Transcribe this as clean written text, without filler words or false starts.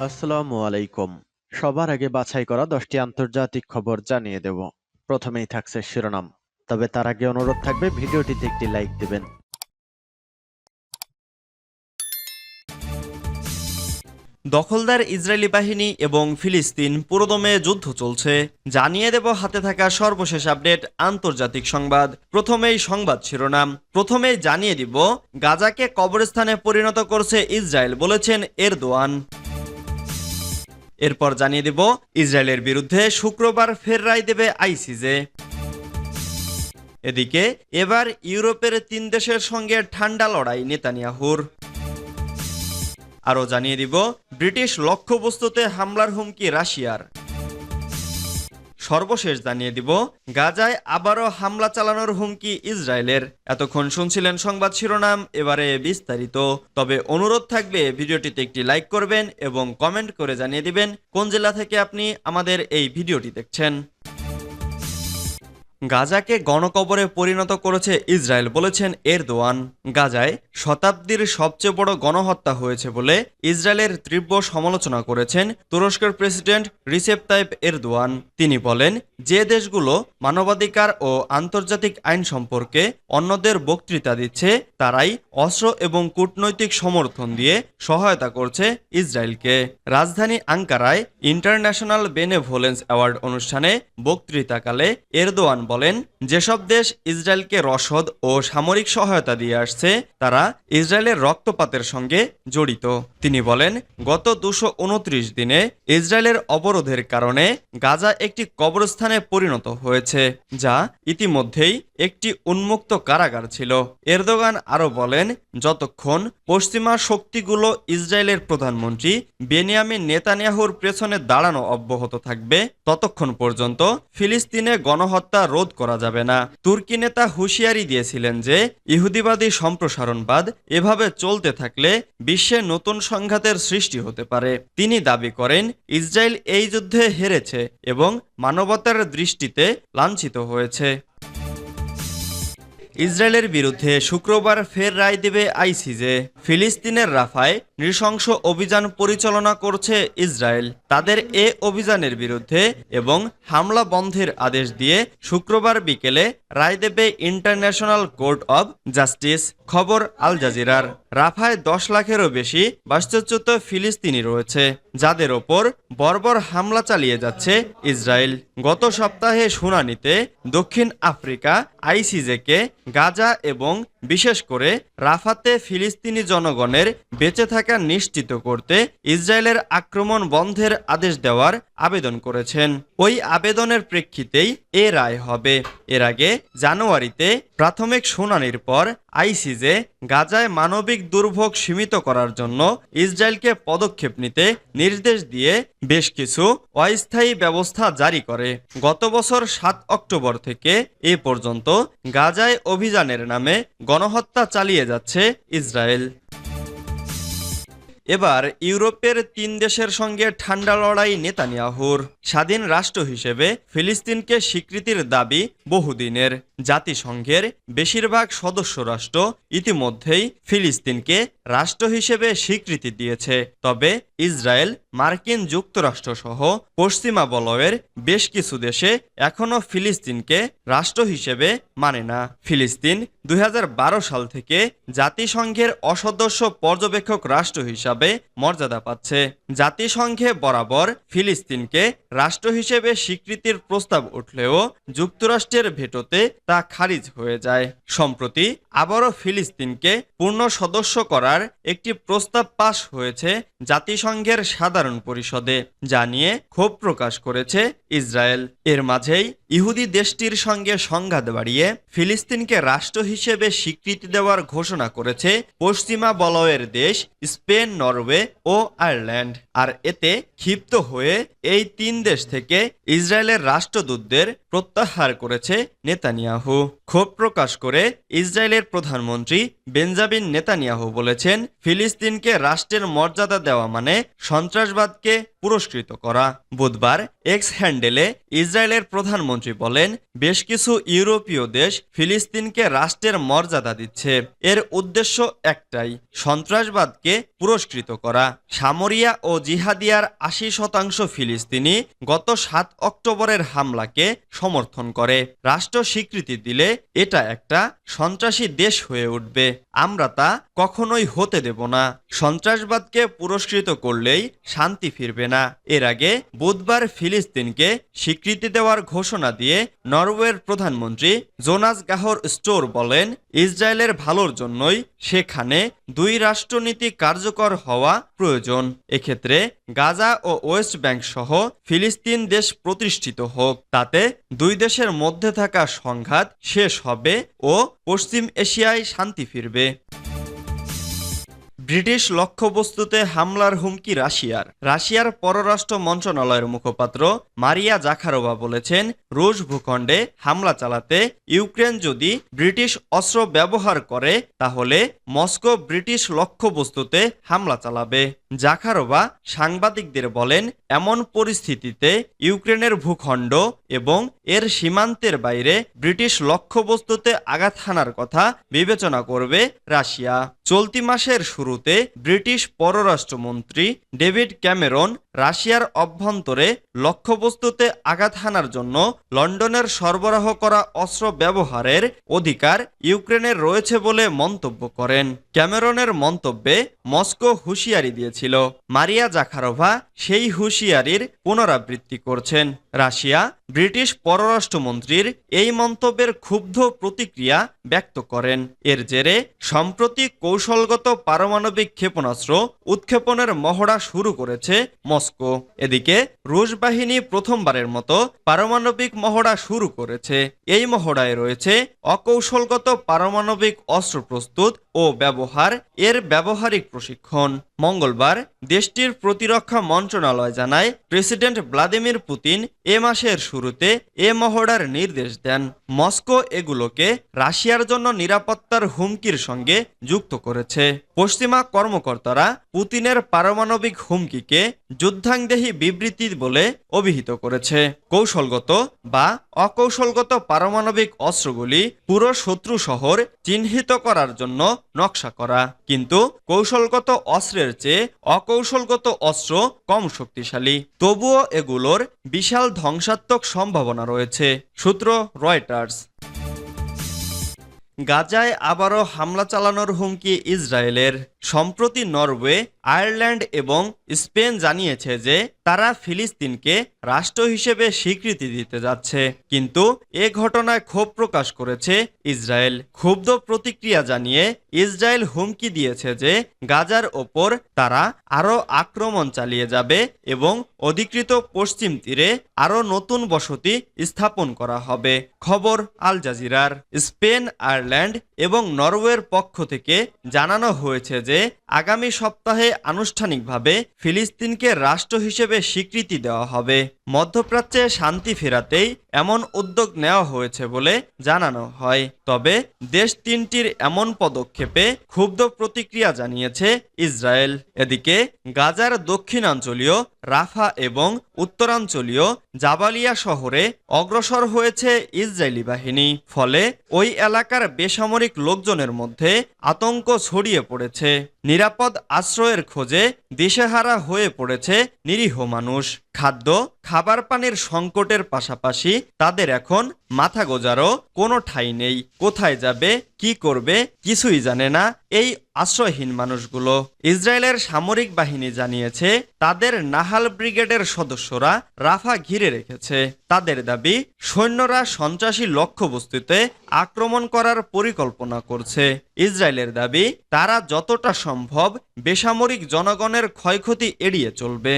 আসসালামু আলাইকুম। সবার আগে বাছাই করা 10টি আন্তর্জাতিক খবর জানিয়ে দেব। প্রথমেই থাকছে শিরোনাম। তবে তার আগে অনুরোধ থাকবে ভিডিওটিতে একটি লাইক দিবেন। দখলদার ইসরায়েলি বাহিনী এবং ফিলিস্তিন পুরোদমে যুদ্ধ চলছে, জানিয়ে দেব হাতে থাকা সর্বশেষ আপডেট আন্তর্জাতিক সংবাদ। প্রথমেই সংবাদ শিরোনাম। প্রথমেই জানিয়ে দিব, গাজাকে কবরস্থানে পরিণত করছে ইসরায়েল, বলেছেন এরদোয়ান। এরপর জানিয়ে দিব, ইসরায়েলের বিরুদ্ধে শুক্রবার ফের রায় দেবে আইসিজে। এদিকে এবার ইউরোপের 3 দেশের সঙ্গে ঠান্ডা লড়াই নেতানিয়াহুর। আরও জানিয়ে দিব, ব্রিটিশ লক্ষ্যবস্তুতে হামলার হুমকি রাশিয়ার। সর্বশেষ জানিয়ে দিব, গাজায় আবারও হামলা চালানোর হুমকি ইসরায়েলের। এতক্ষণ শুনছিলেন সংবাদ শিরোনাম, এবারে বিস্তারিত। তবে অনুরোধ থাকবে ভিডিওটিতে একটি লাইক করবেন এবং কমেন্ট করে জানিয়ে দিবেন কোন জেলা থেকে আপনি আমাদের এই ভিডিওটি দেখছেন। গাজাকে গণকবরে পরিণত করেছে ইসরায়েল, বলেছেন এরদোয়ান। গাজায় শতাব্দীর সবচেয়ে বড় গণহত্যা হয়েছে বলে ইসরায়েলের তীব্র সমালোচনা করেছেন তুরস্কের প্রেসিডেন্ট রিসেপ তাইপ এরদোয়ান। তিনি বলেন, যে দেশগুলো মানবাধিকার ও আন্তর্জাতিক আইন সম্পর্কে অন্যদের বক্তৃতা দিচ্ছে তারাই অস্ত্র এবং কূটনৈতিক সমর্থন দিয়ে সহায়তা করছে ইসরায়েলকে। রাজধানী আঙ্কারায় ইন্টারন্যাশনাল বেনেভোলেন্স অ্যাওয়ার্ড অনুষ্ঠানে বক্তৃতাকালে এরদোয়ান বলেন, যেসব দেশ ইসরায়েলকে রসদ ও সামরিক সহায়তা দিয়ে আসছে তারা ইসরায়েলের রক্তপাতের সঙ্গে জড়িত। তিনি বলেন, গত 229 দিনে ইসরায়েলের অবরোধের কারণে গাজা একটি কবরস্থানে পরিণত হয়েছে, যা ইতিমধ্যেই একটি উন্মুক্ত কারাগার ছিল। এরদোগান আরও বলেন, যতক্ষণ পশ্চিমা শক্তিগুলো ইসরায়েলের প্রধানমন্ত্রী বেনিয়ামিন নেতানিয়াহুর পেছনে দাঁড়ানো অব্যাহত থাকবে ততক্ষণ পর্যন্ত ফিলিস্তিনে গণহত্যা রোধ করা যাবে না। তুর্কি নেতা হুঁশিয়ারি দিয়েছিলেন যে ইহুদিবাদী সম্প্রসারণবাদ এভাবে চলতে থাকলে বিশ্বে নতুন সংঘাতের সৃষ্টি হতে পারে। তিনি দাবি করেন, ইসরায়েল এই যুদ্ধে হেরেছে এবং মানবতার দৃষ্টিতে লাঞ্ছিত হয়েছে। ইসরায়েলের বিরুদ্ধে শুক্রবার ফের রায় দেবে আইসিজে। ফিলিস্তিনের রাফায় নৃশংস অভিযান পরিচালনা করছে ইসরায়েল। তাদের এ অভিযানের বিরুদ্ধে এবং হামলা বন্ধের আদেশ দিয়ে শুক্রবার বিকেলে রায় দেবে ইন্টারন্যাশনাল কোর্ট অব জাস্টিস। খবর আল জাজিরার। রাফায় 10 লাখেরও বেশি বাস্তুচ্যুত ফিলিস্তিনি রয়েছে, যাদের ওপর বর্বর হামলা চালিয়ে যাচ্ছে ইসরায়েল। গত সপ্তাহে শুনানিতে দক্ষিণ আফ্রিকা আইসিজেকে গাজা এবং বিশেষ করে রাফাতে ফিলিস্তিনি জনগণের বেঁচে থাকা নিশ্চিত করতে ইসরায়েলের আক্রমণ বন্ধের আদেশ দেওয়ার আবেদন করেছেন। ওই আবেদনের প্রেক্ষিতেই এ রায় হবে। এর আগে জানুয়ারিতে প্রাথমিক শুনানির পর আইসিজে গাজায় মানবিক দুর্ভোগ সীমিত করার জন্য ইসরায়েলকে পদক্ষেপ নিতে নির্দেশ দিয়ে বেশ কিছু অস্থায়ী ব্যবস্থা জারি করে। গত বছর 7 অক্টোবর থেকে এ পর্যন্ত গাজায় অভিযানের নামে গণহত্যা চালিয়ে যাচ্ছে ইসরায়েল। এবার ইউরোপের 3 দেশের সঙ্গে ঠান্ডা লড়াই নেতানিয়াহুর। স্বাধীন রাষ্ট্র হিসেবে ফিলিস্তিনকে স্বীকৃতির দাবি বহুদিনের। জাতিসংঘের বেশিরভাগ সদস্য রাষ্ট্র ইতিমধ্যেই ফিলিস্তিনকে রাষ্ট্র হিসেবে স্বীকৃতি দিয়েছে। তবে ইসরায়েল, মার্কিন যুক্তরাষ্ট্র সহ পশ্চিমা বলয়ের বেশ কিছু দেশে এখনও ফিলিস্তিনকে রাষ্ট্র হিসেবে মানে না। ফিলিস্তিন 2012 সাল থেকে জাতিসংঘের অসদস্য পর্যবেক্ষক রাষ্ট্র হিসাবে মর্যাদা পাচ্ছে। জাতিসংঘে বরাবর ফিলিস্তিনকে রাষ্ট্র হিসেবে স্বীকৃতির প্রস্তাব উঠলেও যুক্তরাষ্ট্রের ভেটোতে তা খারিজ হয়ে যায়। সম্প্রতি আবারও ফিলিস্তিনকে পূর্ণ সদস্য করার একটি প্রস্তাব পাশ হয়েছে জাতিসংঘের সাধারণ পরিষদে, যা নিয়ে ক্ষোভ প্রকাশ করেছে ইসরায়েল। এর মাঝেই ইহুদি দেশটির সঙ্গে সংঘাত বাড়িয়ে ফিলিস্তিনকে রাষ্ট্র হিসেবে স্বীকৃতি দেওয়ার ঘোষণা করেছে পশ্চিমা বলয়ের দেশ স্পেন, নরওয়ে ও আয়ারল্যান্ড। আর এতে ক্ষিপ্ত হয়ে এই 3 দেশ থেকে ইসরায়েলের রাষ্ট্রদূতদের প্রত্যাহার করেছে নেতানিয়াহু। ক্ষোভ প্রকাশ করে ইসরায়েলের প্রধানমন্ত্রী বেঞ্জামিন নেতানিয়াহু বলেছেন, ফিলিস্তিনকে রাষ্ট্রের মর্যাদা দেওয়া মানে সন্ত্রাসবাদকে পুরস্কৃত করা। বুধবার এক্স হ্যান্ডেলে ইসরায়েলের প্রধানমন্ত্রী বলেন, বেশ কিছু ইউরোপীয় দেশ ফিলিস্তিনকে রাষ্ট্রের মর্যাদা দিচ্ছে। এর উদ্দেশ্য একটাই, সন্ত্রাসবাদকে পুরস্কৃত করা। সামরিয়া ও জিহাদিয়ার ৮০% ফিলিস্তিনি গত ৭ অক্টোবরের হামলাকে সমর্থন করে। রাষ্ট্র স্বীকৃতি দিলে এটা একটা সন্ত্রাসী দেশ হয়ে উঠবে। আমরা তা কখনোই হতে দেব না। সন্ত্রাসবাদকে পুরস্কৃত করলেই শান্তি ফিরবে না। এর আগে বুধবার ফিলিস্তিনকে স্বীকৃতি দেওয়ার ঘোষণা দিয়ে নরওয়ের প্রধানমন্ত্রী জোনাস গাহর স্টোর বলেন, ইসরায়েলের ভালোর জন্যই সেখানে ২ রাষ্ট্রনীতি কার্যকর হওয়া প্রয়োজন। এক্ষেত্রে গাজা ও ওয়েস্ট ব্যাংক সহ ফিলিস্তিন দেশ প্রতিষ্ঠিত হোক। তাতে ২ দেশের মধ্যে থাকা সংঘাত শেষ হবে ও পশ্চিম এশিয়ায় শান্তি ফিরবে। ব্রিটিশ লক্ষ্যবস্তুতে হামলার হুমকি রাশিয়ার পররাষ্ট্র মন্ত্রণালয়ের মুখপাত্র মারিয়া জাখারোভা বলেছেন, রুশ ভূখণ্ডে হামলা চালাতে ইউক্রেন যদি ব্রিটিশ অস্ত্র ব্যবহার করে তাহলে মস্কো ব্রিটিশ লক্ষ্যবস্তুতে হামলা চালাবে। জাখারোভা সাংবাদিকদের বলেন, এমন পরিস্থিতিতে ইউক্রেনের ভূখণ্ড এবং এর সীমান্তের বাইরে ব্রিটিশ লক্ষ্যবস্তুতে আঘাত হানার কথা বিবেচনা করবে রাশিয়া। চলতি মাসের শুরুতে ব্রিটিশ পররাষ্ট্রমন্ত্রী ডেভিড ক্যামেরন রাশিয়ার অভ্যন্তরে লক্ষ্যবস্তুতে আঘাত হানার জন্য লন্ডনের সরবরাহ করা অস্ত্র ব্যবহারের অধিকার ইউক্রেনের রয়েছে বলে মন্তব্য করেন। ক্যামেরনের মন্তব্যে মস্কো হুঁশিয়ারি দিয়েছিল। মারিয়া জাখারোভা সেই হুঁশিয়ারির পুনরাবৃত্তি করছেন। রাশিয়া ব্রিটিশ পররাষ্ট্রমন্ত্রীর এই মন্তব্যের ক্ষুব্ধ প্রতিক্রিয়া ব্যক্ত করেন। এর জেরে সম্প্রতি কৌশলগত পারমাণবিক ক্ষেপণাস্ত্র উৎক্ষেপণের মহড়া শুরু করেছে মস্কো। এদিকে রুশ বাহিনী প্রথমবারের মতো পারমাণবিক মহড়া শুরু করেছে। এই মহড়ায় রয়েছে অকৌশলগত পারমাণবিক অস্ত্র প্রস্তুত ও ব্যবহার, এর ব্যবহারিক প্রশিক্ষণ। মঙ্গলবার দেশটির প্রতিরক্ষা মন্ত্রণালয় জানায়, প্রেসিডেন্ট ভ্লাদিমির পুতিন এ মাসের শুরুতে এ মহড়ার নির্দেশ দেন। মস্কো এগুলোকে রাশিয়ার জন্য নিরাপত্তার হুমকির সঙ্গে যুক্ত করেছে। পশ্চিমা কর্মকর্তারা পুতিনের পারমাণবিক হুমকিকে যুদ্ধাংদেহী বিবৃতি বলে অভিহিত করেছে। কৌশলগত বা অকৌশলগত পারমাণবিক অস্ত্রগুলি পুরো শত্রু শহর চিহ্নিত করার জন্য নকশা করা, কিন্তু কৌশলগত অস্ত্রের চেয়ে অকৌশলগত অস্ত্র কম শক্তিশালী। তবুও এগুলোর বিশাল ধ্বংসাত্মক সম্ভাবনা রয়েছে। সূত্র রয়টার্স। গাজায় আবারও হামলা চালানোর হুমকি ইসরায়েলের। সম্প্রতি নরওয়ে, আয়ারল্যান্ড এবং স্পেন জানিয়েছে যে তারা ফিলিস্তিনকে রাষ্ট্র হিসেবে স্বীকৃতি দিতে যাচ্ছে, কিন্তু এ ঘটনায় ক্ষোভ প্রকাশ করেছে ইসরায়েল। ক্ষুব্ধ প্রতিক্রিয়া জানিয়ে ইসরায়েল হুমকি দিয়েছে যে গাজার ওপর তারা আরও আক্রমণ চালিয়ে যাবে এবং অধিকৃত পশ্চিম তীরে আরও নতুন বসতি স্থাপন করা হবে। খবর আল জাজিরার। স্পেন, আয়ারল্যান্ড এবং নরওয়ের পক্ষ থেকে জানানো হয়েছে যে আগামী সপ্তাহে আনুষ্ঠানিকভাবে ফিলিস্তিনকে রাষ্ট্র হিসেবে স্বীকৃতি দেওয়া হবে। মধ্যপ্রাচ্যে শান্তি ফেরাতেই এমন উদ্যোগ নেওয়া হয়েছে বলে জানানো হয়। তবে দেশ তিনটির এমন পদক্ষেপে ক্ষুব্ধ প্রতিক্রিয়া জানিয়েছে ইসরায়েল। এদিকে গাজার দক্ষিণাঞ্চলীয় রাফা এবং উত্তরাঞ্চলীয় জাবালিয়া শহরে অগ্রসর হয়েছে ইসরায়েলি বাহিনী। ফলে ওই এলাকার বেসামরিক লোকজনের মধ্যে আতঙ্ক ছড়িয়ে পড়েছে। নিরাপদ আশ্রয়ের খোঁজে দিশেহারা হয়ে পড়েছে নিরীহ মানুষ। খাবার পানির সংকটের পাশাপাশি তাদের এখন মাথা গোঁজারও কোনো ঠাঁই নেই। কোথায় যাবে, কি করবে কিছুই জানে না এই আশ্রয়হীন মানুষগুলো। ইসরায়েলের সামরিক বাহিনী জানিয়েছে তাদের নাহাল ব্রিগেডের সদস্যরা রাফা ঘিরে রেখেছে। তাদের দাবি, সৈন্যরা সন্ত্রাসী লক্ষ্যবস্তুতে আক্রমণ করার পরিকল্পনা করছে। ইসরায়েলের দাবি, তারা যতটা সম্ভব বেসামরিক জনগণের ক্ষয়ক্ষতি এড়িয়ে চলবে।